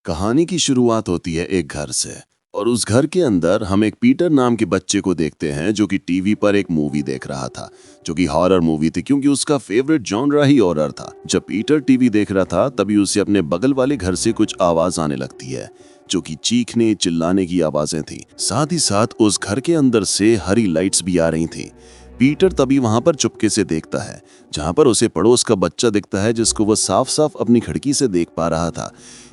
कहानी की शुरुआत होती है एक घर से। और उस घर के अंदर हम एक पीटर नाम के बच्चे को देखते हैं जो कि टीवी पर एक मूवी देख रहा था, जो कि हॉरर मूवी थी क्योंकि उसका फेवरेट जॉनरा ही हॉरर था। जब पीटर टीवी देख रहा था तभी उसे अपने बगल वाले घर से कुछ आवाज आने लगती है, जो कि चीखने चिल्लाने की आवाजें थी। साथ ही साथ उस घर के अंदर से हरी लाइट्स भी आ रही थी। पीटर तभी वहां पर चुपके से देखता है, जहां पर उसे पड़ोस का बच्चा दिखता है जिसको वो साफ साफ अपनी खिड़की से देख पा रहा था।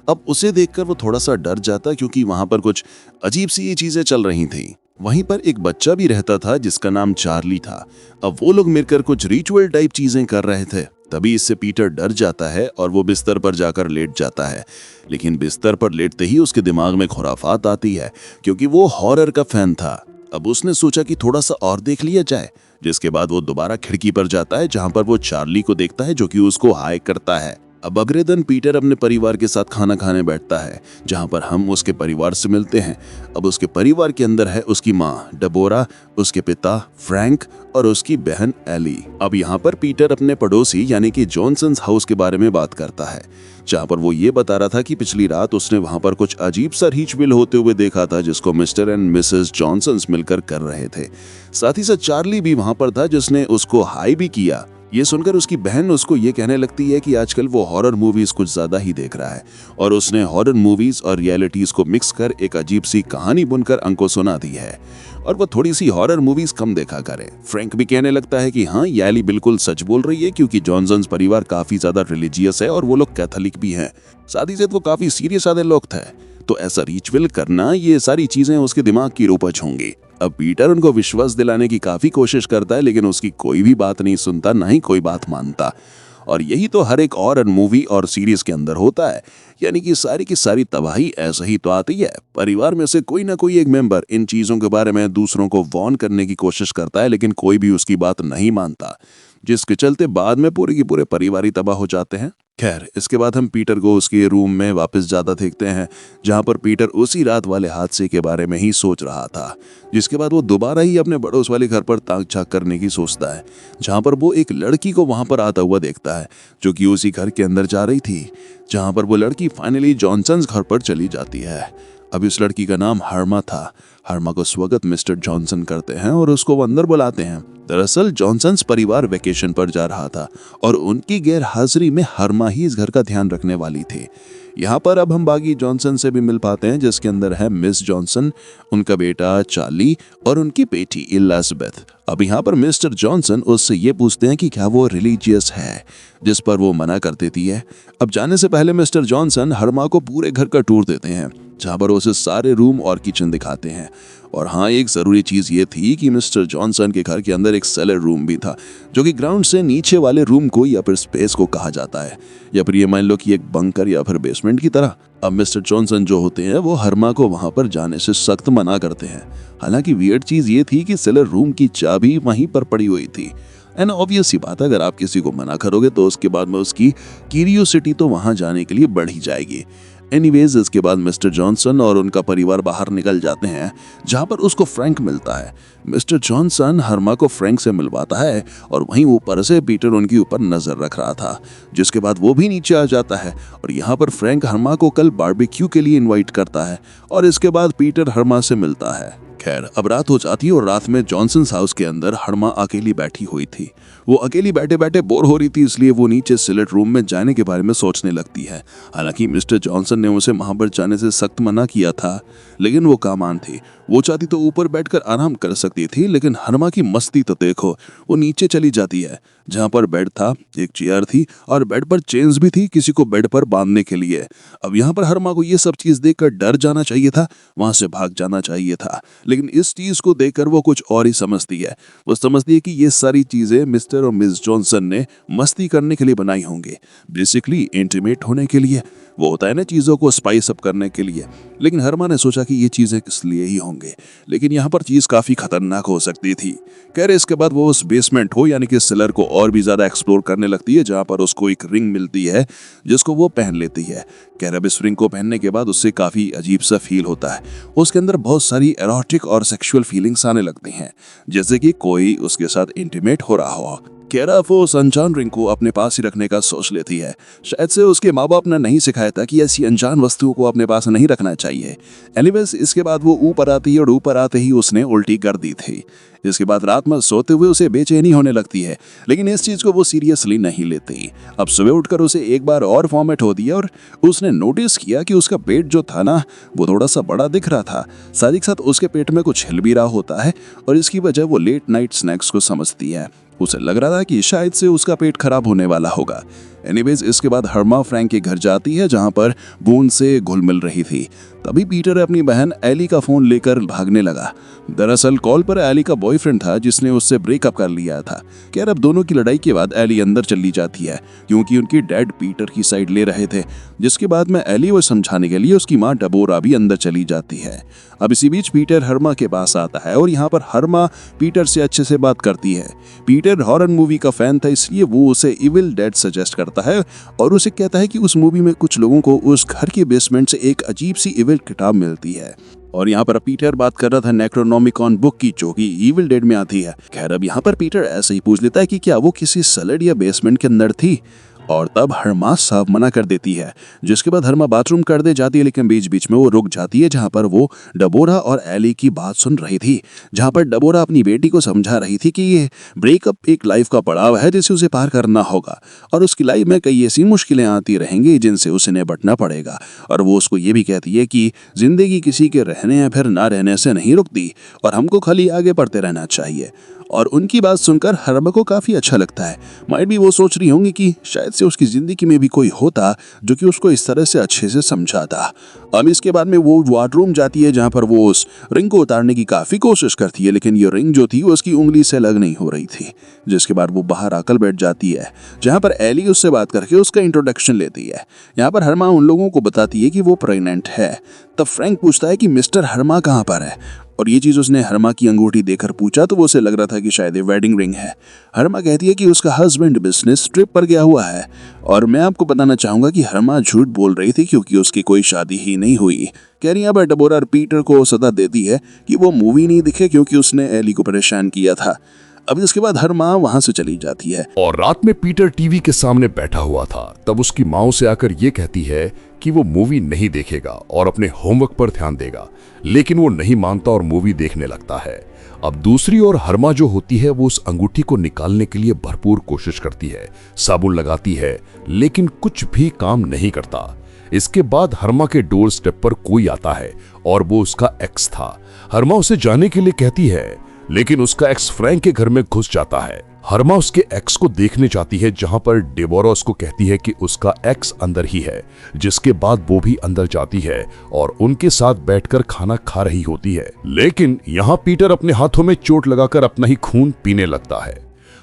अब उसे देखकर वो थोड़ा सा डर जाता क्योंकि वहां पर कुछ अजीब सी ये चीजें चल रही थी। वहीं पर एक बच्चा भी रहता था जिसका नाम चार्ली था। अब वो लोग मिलकर कुछ रिचुअल टाइप चीजें कर रहे थे। तभी इससे पीटर डर जाता है और वो बिस्तर पर जाकर लेट जाता है। लेकिन बिस्तर पर लेटते ही उसके दिमाग में खुराफात आती है क्योंकि वो हॉरर का फैन था। अब उसने सोचा कि थोड़ा सा और देख लिया जाए, जिसके बाद वो दोबारा खिड़की पर जाता है जहां पर वो चार्ली को देखता है जो कि उसको हाय करता है। अब अगले दिन पीटर अपने परिवार के साथ खाना खाने बैठता है, जहां पर हम उसके परिवार से मिलते हैं। अब उसके परिवार के अंदर है उसकी माँ डबोरा, उसके पिता फ्रैंक और उसकी बहन एली। अब यहाँ पर पीटर अपने पड़ोसी यानी कि जॉनसन्स हाउस के बारे में बात करता है, जहां पर वो ये बता रहा था कि पिछली रात उसने वहां पर कुछ अजीब सा रिचुअल होते हुए देखा था जिसको मिस्टर एंड मिसेस जॉनसन्स मिलकर कर रहे थे। साथ ही साथ चार्ली भी वहां पर था जिसने उसको हाई भी किया। ये सुनकर उसकी बहन उसको ये कहने लगती है कि आजकल वो हॉरर मूवीज कुछ ज्यादा ही देख रहा है और उसने हॉरर मूवीज और रियलिटीज को मिक्स कर एक अजीब सी कहानी बुनकर अंको सुना दी है और वो थोड़ी सी हॉरर मूवीज कम देखा करे। फ्रैंक भी कहने लगता है कि हाँ, याली बिल्कुल सच बोल रही है क्योंकि जॉनसन्स परिवार काफी ज्यादा रिलीजियस है और वो लोग कैथोलिक भी हैं। साथ ही साथ वो काफी सीरियस आदे लोग थे, तो ऐसा रिचुअल करना, ये सारी चीजें उसके दिमाग की रोपच होंगी। अब पीटर उनको विश्वास दिलाने की काफी कोशिश करता है लेकिन उसकी कोई भी बात नहीं सुनता, ना ही कोई बात मानता। और यही तो हर एक हॉरर मूवी और सीरीज के अंदर होता है, यानी कि सारी की सारी तबाही ऐसे ही तो आती है। परिवार में से कोई ना कोई एक मेंबर इन चीजों के बारे में दूसरों को वार्न करने की कोशिश करता है लेकिन कोई भी उसकी बात नहीं मानता, जिसके चलते बाद में पूरे के पूरे परिवार ही तबाह हो जाते हैं। खैर, इसके बाद हम पीटर को उसके रूम में वापस जाता देखते हैं, जहां पर पीटर उसी रात वाले हादसे के बारे में ही सोच रहा था। जिसके बाद वो दोबारा ही अपने पड़ोस वाले घर पर ताक झांक करने की सोचता है, जहां पर वो एक लड़की को वहां पर आता हुआ देखता है जो कि उसी घर के अंदर जा रही थी, जहां पर वो लड़की फाइनली जॉनसन्स घर पर चली जाती है। अब इस लड़की का नाम हर्मा था। हर्मा को स्वागत मिस्टर जॉनसन करते हैं और उसको वो अंदर बुलाते हैं। दरअसल जॉनसन्स परिवार वेकेशन पर जा रहा था और उनकी गैर हाजिरी में हर्मा ही इस घर का ध्यान रखने वाली थी। यहाँ पर अब हम बागी जॉनसन से भी मिल पाते हैं, जिसके अंदर है मिस जॉनसन, उनका बेटा चार्ली और उनकी बेटी इलिजाबेथ। अब यहाँ पर मिस्टर जॉनसन उससे ये पूछते हैं कि क्या वो रिलीजियस है, जिस पर वो मना कर देती है। अब जाने से पहले मिस्टर जॉनसन हर्मा को पूरे घर का टूर देते हैं, जहाँ पर उसे सारे रूम और किचन दिखाते हैं। और हाँ, एक ज़रूरी चीज़ ये थी कि मिस्टर जॉनसन के घर के अंदर एक सेलर रूम भी था, जो कि ग्राउंड से नीचे वाले रूम को या फिर स्पेस को कहा जाता है, या फिर ये मान लो कि एक बंकर या फिर बेसमेंट की तरह। अब मिस्टर जॉनसन जो होते हैं वो हर्मा को वहां पर जाने से सख्त मना करते हैं। हालांकि वियर्ड चीज़ ये थी कि सेलर रूम की चाबी वहीं पर पड़ी हुई थी। एंड ऑब्वियस सी बात है, अगर आप किसी को मना करोगे तो उसके बाद में उसकी क्यूरियोसिटी तो वहां जाने के लिए बढ़ ही जाएगी। एनीवेज, इसके बाद मिस्टर जॉनसन और उनका परिवार बाहर निकल जाते हैं, जहां पर उसको फ्रैंक मिलता है। मिस्टर जॉनसन हर्मा को फ्रैंक से मिलवाता है और वहीं ऊपर से पीटर उनके ऊपर नजर रख रहा था, जिसके बाद वो भी नीचे आ जाता है और यहाँ पर फ्रैंक हर्मा को कल बारबेक्यू के लिए इनवाइट करता है और इसके बाद पीटर हर्मा से मिलता है। खैर, अब रात हो जाती है और रात में जॉनसन्स हाउस के अंदर हर्मा अकेली बैठी हुई थी। वो अकेली बैठे बैठे बोर हो रही थी, इसलिए वो नीचे सिलेट रूम में जाने के बारे में सोचने लगती है। हालांकि मिस्टर जॉनसन ने उसे वहां पर जाने से सख्त मना किया था, लेकिन वो कामान थी। वो चाहती तो ऊपर बैठकर आराम कर सकती थी, लेकिन हर्मा की मस्ती तो देखो। वो नीचे चली जाती है, जहां पर बेड था, एक चेयर थी और बेड पर चेन्स भी थी किसी को बेड पर बांधने के लिए। अब यहाँ पर हर्मा को ये सब चीज देखकर डर जाना चाहिए था, वहां से भाग जाना चाहिए था, लेकिन इस चीज को देखकर वो कुछ और ही समझती है। वो समझती है कि ये सारी चीजें मिस्टर और मिस जॉनसन ने मस्ती करने के लिए बनाई होंगी, बेसिकली इंटीमेट होने के लिए। वो होता है ना, चीजों को स्पाइस अप करने के लिए। लेकिन हर्मा ने सोचा कि ये चीजें किस लिए ही होंगे, लेकिन यहाँ पर चीज काफी खतरनाक हो सकती थी। कह रहे इसके बाद वो उस बेसमेंट हो यानी कि सेलर को और भी ज्यादा एक्सप्लोर करने लगती है, जहां पर उसको एक रिंग मिलती है जिसको वो पहन लेती है। कह रहे इस रिंग को पहनने के बाद उससे काफी अजीब सा फील होता है। उसके अंदर बहुत सारी एरोटिक और सेक्सुअल फीलिंग्स आने लगती हैं, जैसे कि कोई उसके साथ इंटीमेट हो रहा हो। केरा वो उस अनजान रिंग को अपने पास ही रखने का सोच लेती है। शायद से उसके माँ बाप ने नहीं सिखाया था कि ऐसी अनजान वस्तुओं को अपने पास नहीं रखना चाहिए। एनीवेज इसके बाद वो ऊपर आती है और ऊपर आते ही उसने उल्टी कर दी थी। इसके बाद रात में सोते हुए उसे बेचैनी होने लगती है, लेकिन इस चीज को वो सीरियसली नहीं लेती। अब सुबह उठकर उसे एक बार और वॉमिट होती है और उसने नोटिस किया कि उसका पेट जो था ना वो थोड़ा सा बड़ा दिख रहा था। साथ ही साथ उसके पेट में कुछ हिल भी रहा होता है और इसकी वजह वो लेट नाइट स्नैक्स को समझती है। उसे लग रहा था कि शायद से उसका पेट खराब होने वाला होगा। एनीवेज इसके बाद हर्मा फ्रैंक के घर जाती है जहां पर बून से घुल मिल रही थी। तभी पीटर अपनी बहन एली का फोन लेकर भागने लगा। दरअसल कॉल पर एली का बॉयफ्रेंड था जिसने उससे ब्रेकअप कर लिया था। खैर अब दोनों की लड़ाई के बाद एली अंदर चली जाती है क्योंकि उनकी डैड पीटर की साइड ले रहे थे, जिसके बाद में एली को समझाने के लिए उसकी माँ डबोरा भी अंदर चली जाती है। अब इसी बीच पीटर हर्मा के पास आता है और यहाँ पर हर्मा पीटर से अच्छे से बात करती है। पीटर हॉरर मूवी का फैन था, इसलिए वो उसे इविल डेड सजेस्ट करता है और उसे कहता है कि उस मूवी में कुछ लोगों को उस घर के बेसमेंट से एक अजीब सी इविल किताब मिलती है। और यहाँ पर पीटर बात कर रहा था नेक्रोनोमिकॉन बुक की जो कि इविल डेड में आती है। खैर अब यहाँ पर पीटर ऐसे ही पूछ लेता है कि क्या वो किसी सैलेड या बेसमेंट के अंदर थी, और तब हर्मा साफ मना कर देती है। जिसके बाद हर्मा बाथरूम कर दे जाती है, लेकिन बीच बीच में वो रुक जाती है जहां पर वो डबोरा और एली की बात सुन रही थी, जहां पर डबोरा अपनी बेटी को समझा रही थी कि ये ब्रेकअप एक लाइफ का पड़ाव है जिसे उसे पार करना होगा और उसकी लाइफ में कई ऐसी मुश्किलें आती रहेंगी जिनसे उसे निपटना पड़ेगा। और वो उसको ये भी कहती है कि जिंदगी किसी के रहने या फिर ना रहने से नहीं रुकती और हमको खाली आगे बढ़ते रहना चाहिए। और उनकी बात सुनकर हर्मा को काफी अच्छा लगता है। माइट भी वो सोच रही होंगी कि शायद से उसकी जिंदगी में भी कोई होता जो कि उसको इस तरह से अच्छे से समझाता। अब इसके बाद में वो वार्डरूम जाती है जहां पर वो उस रिंग को उतारने की काफी कोशिश करती है, लेकिन ये रिंग जो थी वो उसकी उंगली से अलग नहीं हो रही थी। जिसके बाद वो बाहर आकर बैठ जाती है जहां पर एली उससे बात करके उसका इंट्रोडक्शन लेती है। यहाँ पर हर्मा उन लोगों को बताती है कि वो प्रेग्नेंट है। तब फ्रैंक पूछता है कि मिस्टर हर्मा कहाँ पर है, और ये चीज उसने हर्मा की अंगूठी देखकर पूछा तो वो उसे लग रहा था कि शायद ये वेडिंग रिंग है। हर्मा कहती है कि उसका हस्बैंड बिजनेस ट्रिप पर गया हुआ है, और मैं आपको बताना चाहूंगा कि हर्मा झूठ बोल रही थी क्योंकि उसकी कोई शादी ही नहीं हुई। कह रही है बट डबोरा पीटर को सदा देती है कि वो मूवी नहीं दिखे क्योंकि उसने एली को परेशान किया था। अब इसके बाद हर्मा वहां से चली जाती है। और रात में पीटर टीवी के सामने बैठा हुआ था, तब उसकी माँ उसे आकर ये कहती है कि वो मूवी नहीं देखेगा और अपने होमवर्क पर ध्यान देगा, लेकिन वो नहीं मानता और मूवी देखने लगता है। अब दूसरी ओर हर्मा जो होती है वो उस अंगूठी को निकालने के लिए भरपूर कोशिश करती है, साबुन लगाती है, लेकिन कुछ भी काम नहीं करता। इसके बाद हर्मा के डोर स्टेप पर कोई आता है और वो उसका एक्स था। हर्मा उसे जाने के लिए कहती है, लेकिन उसका एक्स फ्रैंक के घर में घुस जाता है। हर्मा उसके एक्स को देखने जाती है जहां पर डेबोरा उसको कहती है कि उसका एक्स अंदर ही है, जिसके बाद वो भी अंदर जाती है और उनके साथ बैठकर खाना खा रही होती है। लेकिन यहाँ पीटर अपने हाथों में चोट लगाकर अपना ही खून पीने लगता है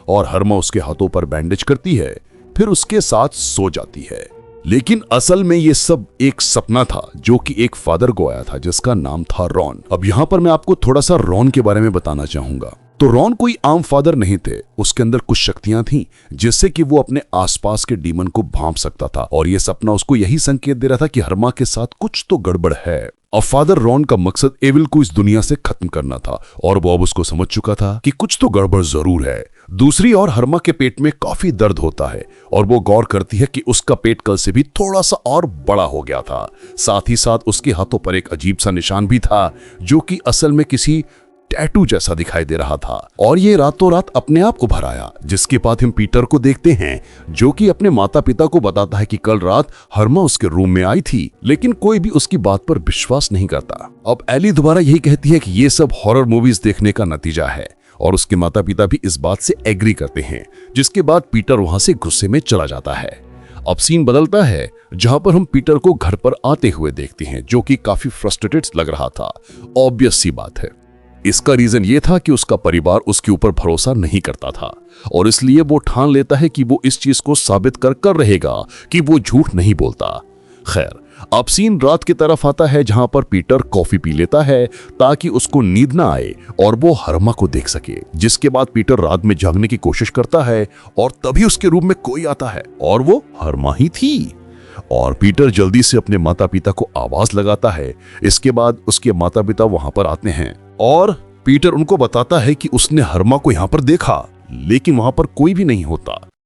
और हर्मा उसके हाथों पर बैंडेज करती है, फिर उसके साथ सो जाती है। लेकिन असल में ये सब एक सपना था जो कि एक फादर को आया था जिसका नाम था रॉन। अब यहाँ पर मैं आपको थोड़ा सा रॉन के बारे में बताना चाहूंगा। तो रॉन कोई आम फादर नहीं थे, उसके अंदर कुछ शक्तियां थीं जिससे कि वो अपने आसपास के डीमन को भांप सकता था, और ये सपना उसको यही संकेत दे रहा था कि हर्मा के साथ कुछ तो गड़बड़ है। अब फादर रॉन का मकसद एविल को इस दुनिया से खत्म करना था और वो अब उसको समझ चुका था कि कुछ तो गड़बड़ जरूर है। दूसरी ओर हर्मा के पेट में काफी दर्द होता है और वो गौर करती है कि उसका पेट कल से भी थोड़ा सा और बड़ा हो गया था। साथ ही साथ उसके हाथों पर एक अजीब सा निशान भी था जो कि असल में किसी टैटू जैसा दिखाई दे रहा था, और ये रातों रात अपने आप उभर आया। जिसके बाद हम पीटर को देखते हैं जो कि अपने माता पिता को बताता है कि कल रात हर्मा उसके रूम में आई थी, लेकिन कोई भी उसकी बात पर विश्वास नहीं करता। अब एली दोबारा यही कहती है कि ये सब हॉरर मूवीज देखने का नतीजा है, और उसके माता पिता भी इस बात से एग्री करते हैं। जिसके बाद पीटर वहां से गुस्से में चला जाता है। अब सीन बदलता है जहां पर हम पीटर को घर पर आते हुए देखते हैं जो कि काफी फ्रस्ट्रेटेड लग रहा था। ऑब्वियस सी बात है, इसका रीजन ये था कि उसका परिवार उसके ऊपर भरोसा नहीं करता था, और इसलिए वो ठान लेता है कि वो इस चीज को साबित कर रहेगा कि वो झूठ नहीं बोलता। खैर, अब सीन रात की तरफ आता है जहां पर पीटर कॉफी पी लेता है ताकि उसको नींद ना आए और वो हर्मा को देख सके। जिसके बाद पीटर रात में जागने की कोशिश करता है और तभी उसके रूम में कोई आता है और वो हर्मा ही थी। और पीटर जल्दी से अपने माता पिता को आवाज लगाता है। इसके बाद उसके माता पिता वहां पर आते हैं और पीटर उनको बताता है कि उसने हर्मा को यहाँ पर देखा, लेकिन वहां पर कोई भी नहीं होता।